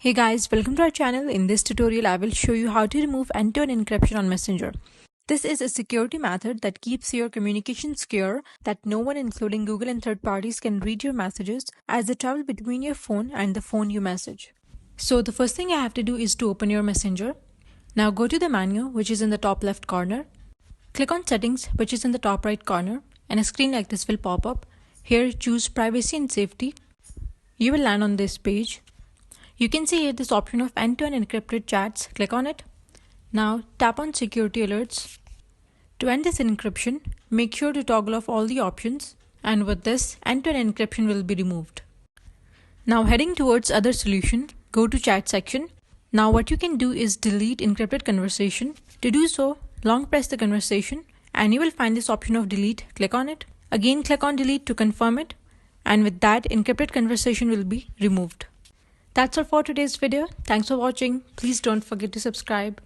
Hey guys, welcome to our channel. In this tutorial, I will show you how to remove end-to-end encryption on Messenger. This is a security method that keeps your communication secure, that no one including Google and third parties can read your messages as they travel between your phone and the phone you message. So the first thing I have to do is to open your Messenger. Now go to the menu which is in the top left corner. Click on settings which is in the top right corner and a screen like this will pop up. Here choose privacy and safety. You will land on this page. You can see here this option of end-to-end encrypted chats. Click on it. Now tap on security alerts. To end this encryption, make sure to toggle off all the options, and with this, end-to-end encryption will be removed. Now heading towards other solution, go to chat section. Now what you can do is delete encrypted conversation. To do so, long press the conversation and you will find this option of delete. Click on it. Again click on delete to confirm it, and with that encrypted conversation will be removed. That's all for today's video. Thanks for watching. Please don't forget to subscribe.